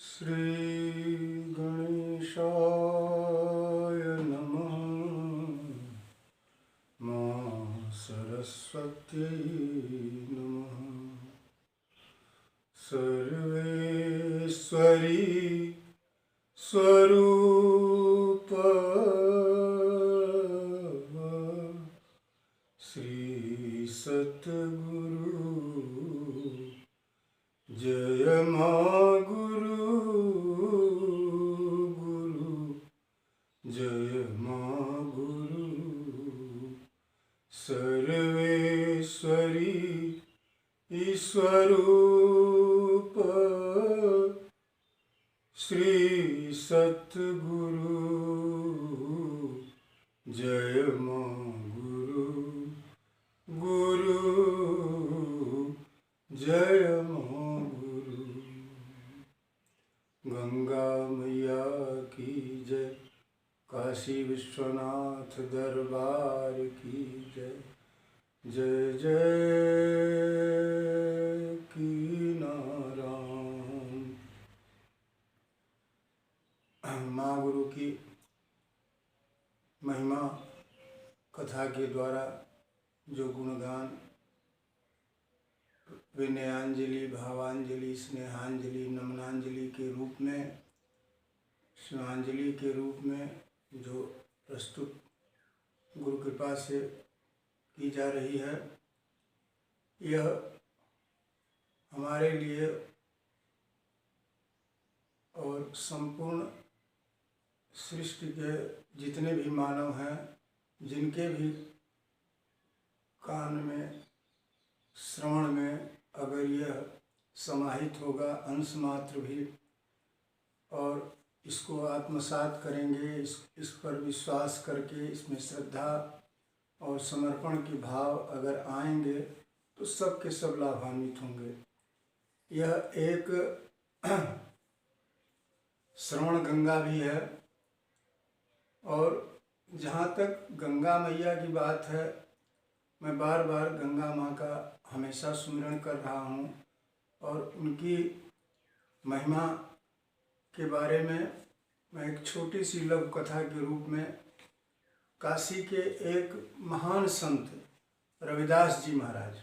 श्री गणेशाय नमः। मां सरस्वत्यै नमः। सर्वेश्वरी स्वरूप श्री सतगुरु जय मां गुरु गुरु जय मां गुरु। सर्वेश्वरी ईश्वरूप श्री सतगुरु जय मां गुरु गुरु जय मां गुरु। गंगा मैया की जय, काशी विश्वनाथ दरबार की जय। जय जय की नारायण। माँ गुरु की महिमा कथा के द्वारा जो गुणगान विनयांजलि, भावांजलि, स्नेहांजलि, नमनांजलि के रूप में, शिवांजलि के रूप में जो प्रस्तुत गुरु कृपा से की जा रही है, यह हमारे लिए और संपूर्ण सृष्टि के जितने भी मानव हैं, जिनके भी कान में, श्रवण में अगर यह समाहित होगा अंश मात्र भी, और इसको आत्मसात करेंगे, इस पर विश्वास करके इसमें श्रद्धा और समर्पण के भाव अगर आएंगे तो सब के सब लाभान्वित होंगे। यह एक श्रवण गंगा भी है। और जहाँ तक गंगा मैया की बात है, मैं बार बार गंगा माँ का हमेशा सुमिरन कर रहा हूँ और उनकी महिमा के बारे में मैं एक छोटी सी लघु कथा के रूप में काशी के एक महान संत रविदास जी महाराज,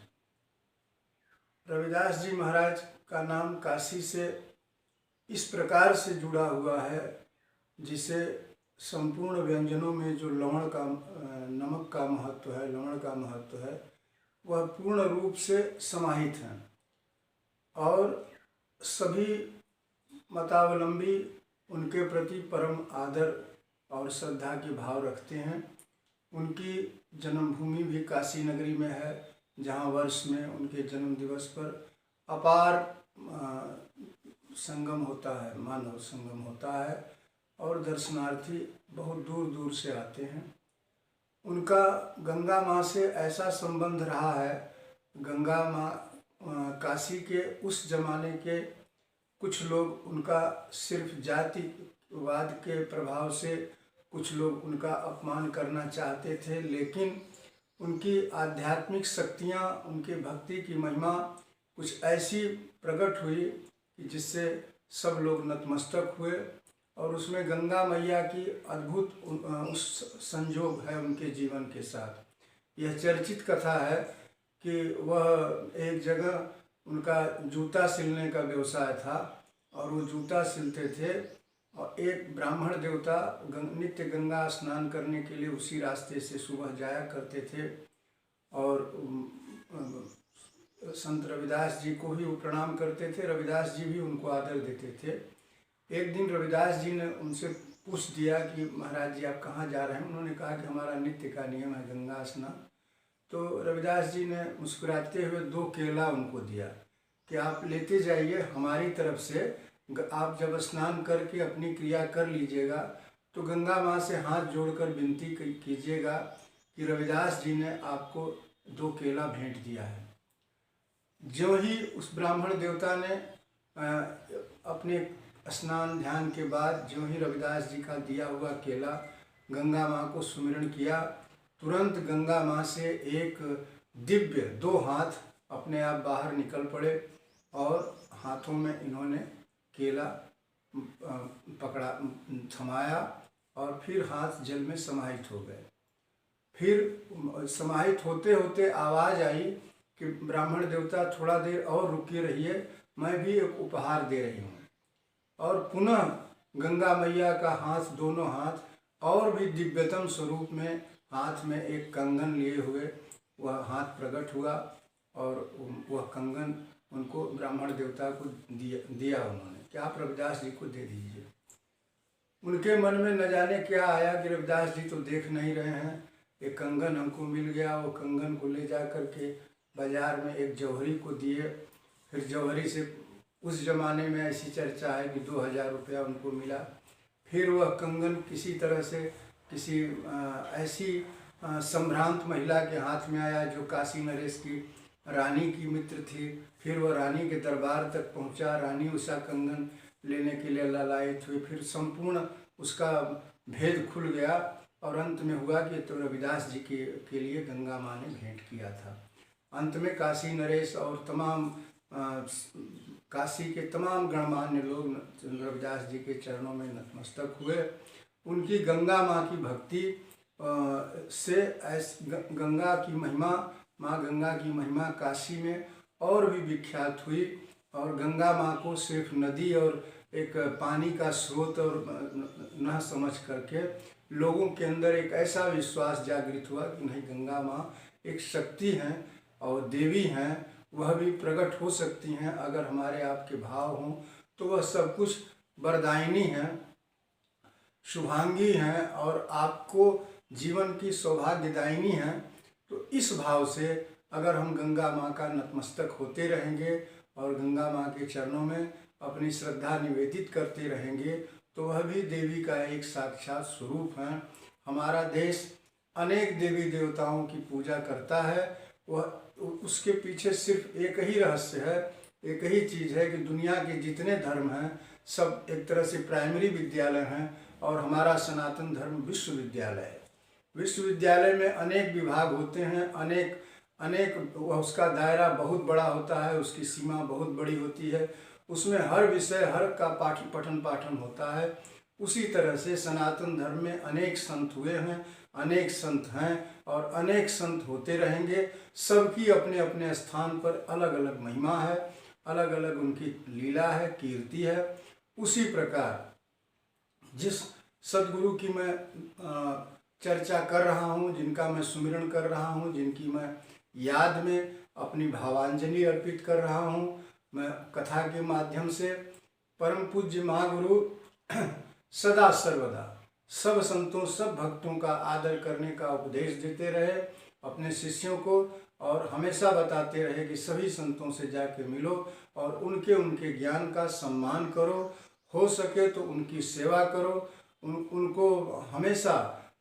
रविदास जी महाराज का नाम काशी से इस प्रकार से जुड़ा हुआ है जिसे संपूर्ण व्यंजनों में जो लवण का, नमक का महत्व है, लवण का महत्व है, वह पूर्ण रूप से समाहित हैं। और सभी मतावलंबी उनके प्रति परम आदर और श्रद्धा के भाव रखते हैं। उनकी जन्मभूमि भी काशी नगरी में है, जहाँ वर्ष में उनके जन्म दिवस पर अपार संगम होता है, मानव संगम होता है और दर्शनार्थी बहुत दूर दूर से आते हैं। उनका गंगा माँ से ऐसा संबंध रहा है, गंगा माँ काशी के उस जमाने के कुछ लोग उनका सिर्फ जातिवाद के प्रभाव से कुछ लोग उनका अपमान करना चाहते थे, लेकिन उनकी आध्यात्मिक शक्तियाँ, उनके भक्ति की महिमा कुछ ऐसी प्रकट हुई कि जिससे सब लोग नतमस्तक हुए। और उसमें गंगा मैया की अद्भुत उस संयोग है उनके जीवन के साथ। यह चर्चित कथा है कि वह एक जगह उनका जूता सिलने का व्यवसाय था और वो जूता सिलते थे और एक ब्राह्मण देवता नित्य गंगा स्नान करने के लिए उसी रास्ते से सुबह जाया करते थे और संत रविदास जी को ही वो प्रणाम करते थे। रविदास जी भी उनको आदर देते थे। एक दिन रविदास जी ने उनसे पूछ दिया कि महाराज जी आप कहाँ जा रहे हैं। उन्होंने कहा कि हमारा नित्य का नियम है गंगा स्नान। तो रविदास जी ने मुस्कुराते हुए 2 केला उनको दिया कि आप लेते जाइए, हमारी तरफ से आप जब स्नान करके अपनी क्रिया कर लीजिएगा तो गंगा माँ से हाथ जोड़कर विनती कीजिएगा कि रविदास जी ने आपको 2 केला भेंट दिया है। ज्यों ही उस ब्राह्मण देवता ने अपने स्नान ध्यान के बाद ज्यों ही रविदास जी का दिया हुआ केला गंगा माँ को सुमिरन किया, तुरंत गंगा माँ से एक दिव्य 2 हाथ अपने आप बाहर निकल पड़े और हाथों में इन्होंने केला पकड़ा, थमाया और फिर हाथ जल में समाहित हो गए। फिर समाहित होते होते आवाज़ आई कि ब्राह्मण देवता थोड़ा देर और रुके रहिए, मैं भी एक उपहार दे रही हूँ। और पुनः गंगा मैया का हाथ, दोनों हाथ और भी दिव्यतम स्वरूप में हाथ में एक कंगन लिए हुए वह हाथ प्रकट हुआ और वह कंगन उनको ब्राह्मण देवता को दिया उन्होंने कि आप रविदास जी को दे दीजिए। उनके मन में न जाने क्या आया कि रविदास जी तो देख नहीं रहे हैं, एक कंगन हमको मिल गया। वो कंगन को ले जा कर के बाजार में एक जौहरी को दिए। फिर जौहरी से, उस ज़माने में ऐसी चर्चा है कि 2000 रुपया उनको मिला। फिर वह कंगन किसी तरह से किसी ऐसी संभ्रांत महिला के हाथ में आया जो काशी नरेश की रानी की मित्र थी। फिर वह रानी के दरबार तक पहुंचा, रानी उषा कंगन लेने के लिए लालायित हुई। फिर संपूर्ण उसका भेद खुल गया और अंत में हुआ कि तो रविदास जी के लिए गंगा माँ ने भेंट किया था। अंत में काशी नरेश और तमाम काशी के तमाम गणमान्य लोग रविदास जी के चरणों में नतमस्तक हुए। उनकी गंगा माँ की भक्ति से गंगा की महिमा, माँ गंगा की महिमा काशी में और भी विख्यात हुई। और गंगा माँ को सिर्फ नदी और एक पानी का स्रोत और न समझ करके लोगों के अंदर एक ऐसा विश्वास जागृत हुआ कि नहीं, गंगा माँ एक शक्ति हैं और देवी हैं, वह भी प्रकट हो सकती हैं अगर हमारे आपके भाव हों तो वह सब कुछ वरदायिनी हैं, शुभांगी हैं और आपको जीवन की सौभाग्यदायिनी हैं। तो इस भाव से अगर हम गंगा माँ का नतमस्तक होते रहेंगे और गंगा माँ के चरणों में अपनी श्रद्धा निवेदित करते रहेंगे तो वह भी देवी का एक साक्षात स्वरूप है। हमारा देश अनेक देवी देवताओं की पूजा करता है, वह उसके पीछे सिर्फ एक ही रहस्य है, एक ही चीज़ है कि दुनिया के जितने धर्म हैं सब एक तरह से प्राइमरी विद्यालय हैं और हमारा सनातन धर्म विश्वविद्यालय है। विश्वविद्यालय में अनेक विभाग होते हैं, अनेक उसका दायरा बहुत बड़ा होता है, उसकी सीमा बहुत बड़ी होती है, उसमें हर विषय हर का पठन पाठन होता है। उसी तरह से सनातन धर्म में अनेक संत हुए हैं, अनेक संत हैं और अनेक संत होते रहेंगे। सबकी अपने अपने स्थान पर अलग अलग महिमा है, अलग अलग उनकी लीला है, कीर्ति है। उसी प्रकार जिस सदगुरु की मैं चर्चा कर रहा हूँ, जिनका मैं सुमिरन कर रहा हूँ, जिनकी मैं याद में अपनी भावांजलि अर्पित कर रहा हूँ, मैं कथा के माध्यम से परम पूज्य महागुरु सदा सर्वदा सब संतों सब भक्तों का आदर करने का उपदेश देते रहे अपने शिष्यों को और हमेशा बताते रहे कि सभी संतों से जाके मिलो और उनके ज्ञान का सम्मान करो, हो सके तो उनकी सेवा करो, उनको हमेशा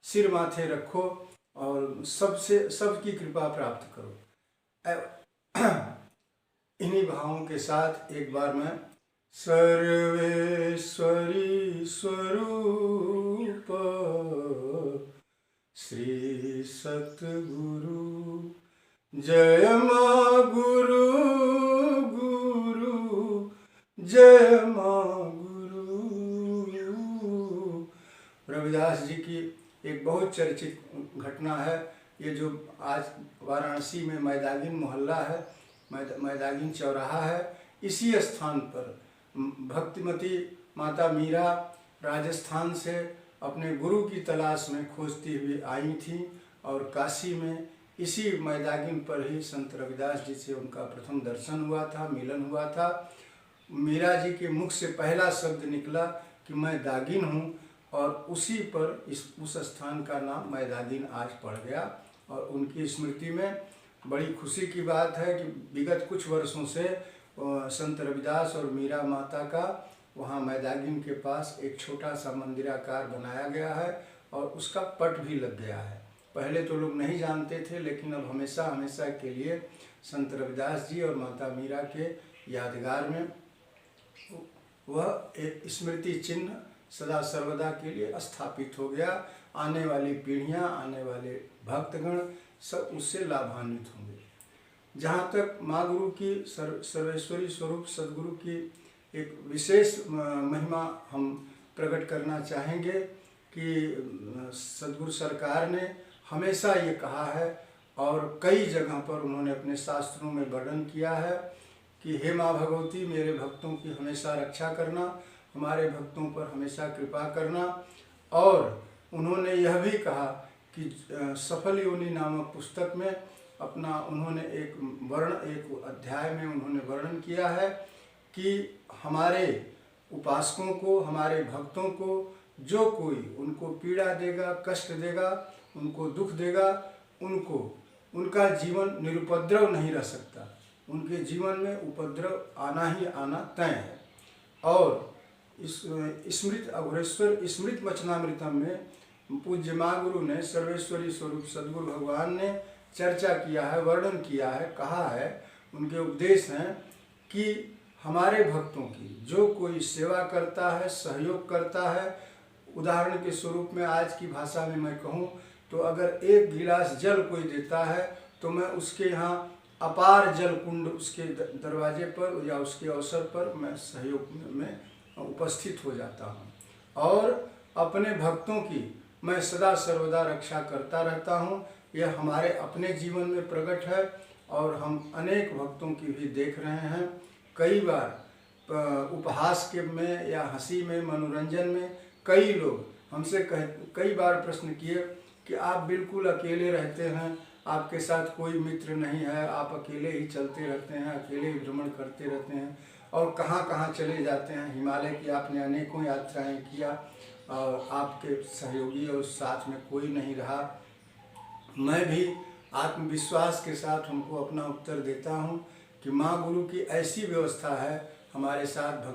सिर माथे रखो और सबकी कृपा प्राप्त करो। इन्हीं भावों के साथ एक बार मैं सर्वेश्वरी स्वरूप श्री सतगुरु जय माँ गुरु गुरु जय माँ गुरु। रविदास जी की एक बहुत चर्चित घटना है। ये जो आज वाराणसी में मैदागिन मोहल्ला है, मैदागिन चौराहा है, इसी स्थान पर भक्तिमती माता मीरा राजस्थान से अपने गुरु की तलाश में खोजती हुई आई थी और काशी में इसी मैदागिन पर ही संत रविदास जी से उनका प्रथम दर्शन हुआ था, मिलन हुआ था। मीरा जी के मुख से पहला शब्द निकला कि मैं दागिन हूँ और उसी पर उस स्थान का नाम मैदागिन आज पड़ गया। और उनकी स्मृति में बड़ी खुशी की बात है कि विगत कुछ वर्षों से संत रविदास और मीरा माता का वहाँ मैदागिन के पास एक छोटा सा मंदिराकार बनाया गया है और उसका पट भी लग गया है। पहले तो लोग नहीं जानते थे, लेकिन अब हमेशा हमेशा के लिए संत रविदास जी और माता मीरा के यादगार में वह एक स्मृति चिन्ह सदा सर्वदा के लिए स्थापित हो गया। आने वाली पीढ़ियाँ, आने वाले भक्तगण सब उससे लाभान्वित होंगे। जहाँ तक माँ गुरु की सर्वेश्वरी स्वरूप सदगुरु की एक विशेष महिमा हम प्रकट करना चाहेंगे कि सद्गुरु सरकार ने हमेशा ये कहा है और कई जगह पर उन्होंने अपने शास्त्रों में वर्णन किया है कि हे माँ भगवती, मेरे भक्तों की हमेशा रक्षा करना, हमारे भक्तों पर हमेशा कृपा करना। और उन्होंने यह भी कहा कि सफल योनि नामक पुस्तक में अपना उन्होंने एक अध्याय में उन्होंने वर्णन किया है कि हमारे उपासकों को, हमारे भक्तों को जो कोई उनको पीड़ा देगा, कष्ट देगा, उनको दुख देगा, उनका जीवन निरुपद्रव नहीं रह सकता। उनके जीवन में उपद्रव आना ही आना तय है। और इस स्मृत अघोरेश्वर स्मृत वचनामृतम में पूज्य माँ गुरु ने, सर्वेश्वरी स्वरूप सद्गुरु भगवान ने चर्चा किया है, वर्णन किया है, कहा है, उनके उपदेश हैं कि हमारे भक्तों की जो कोई सेवा करता है, सहयोग करता है, उदाहरण के स्वरूप में आज की भाषा में मैं कहूँ तो अगर एक गिलास जल कोई देता है तो मैं उसके यहाँ अपार जल कुंड उसके दरवाजे पर या उसके अवसर पर मैं सहयोग में उपस्थित हो जाता हूँ और अपने भक्तों की मैं सदा सर्वदा रक्षा करता रहता हूँ। यह हमारे अपने जीवन में प्रकट है और हम अनेक भक्तों की भी देख रहे हैं। कई बार उपहास के में या हंसी में, मनोरंजन में कई लोग हमसे कई बार प्रश्न किए कि आप बिल्कुल अकेले रहते हैं, आपके साथ कोई मित्र नहीं है, आप अकेले ही चलते रहते हैं, अकेले ही भ्रमण करते रहते हैं और कहाँ कहाँ चले जाते हैं। हिमालय की आपने अनेकों यात्राएं किया और आपके सहयोगी और साथ में कोई नहीं रहा। मैं भी आत्मविश्वास के साथ उनको अपना उत्तर देता हूँ कि माँ गुरु की ऐसी व्यवस्था है हमारे साथ।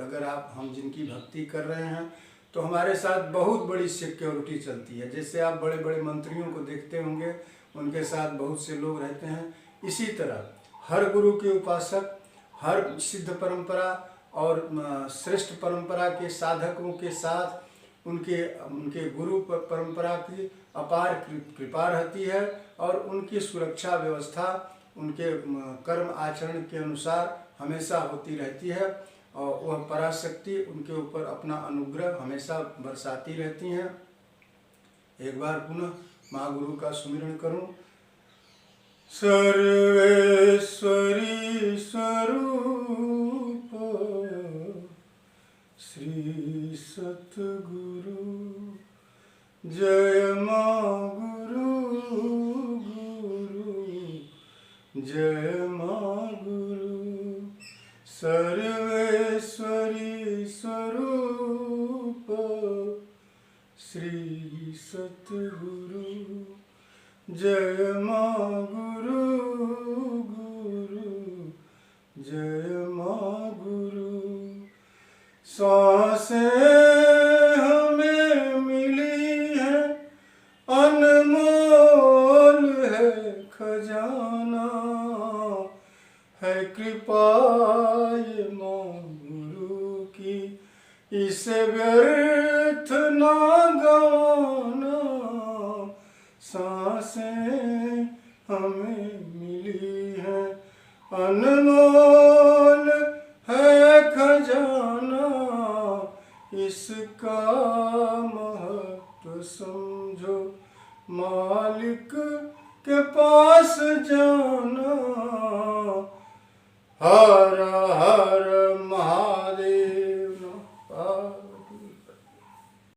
अगर हम जिनकी भक्ति कर रहे हैं तो हमारे साथ बहुत बड़ी सिक्योरिटी चलती है। जैसे आप बड़े बड़े मंत्रियों को देखते होंगे, उनके साथ बहुत से लोग रहते हैं, इसी तरह हर गुरु के उपासक, हर सिद्ध परंपरा और श्रेष्ठ परंपरा के साधकों के साथ उनके गुरु परंपरा की अपार कृपा रहती है और उनकी सुरक्षा व्यवस्था उनके कर्म आचरण के अनुसार हमेशा होती रहती है और वह पराशक्ति उनके ऊपर अपना अनुग्रह हमेशा बरसाती रहती हैं। एक बार पुनः माँ गुरु का सुमिरन करूं। सर्वेश्वरी स्वरूप श्री सतगुरु, जय माँ गुरु गुरु, जय माँ गुरु। सर्वेश्वरी स्वरूप श्री सतगुरु, जय माँ गुरु गुरु, जय माँ गुरु। सांसें हमें मिली है, अनमोल है खजाना, है कृपा ये माँ गुरु की, इसे व्यर्थ ना गवाना। सांसें हमें मिली है, अनमोल है खजाना, इसका महत्व समझो, मालिक के पास जाना। हर हर महादेव।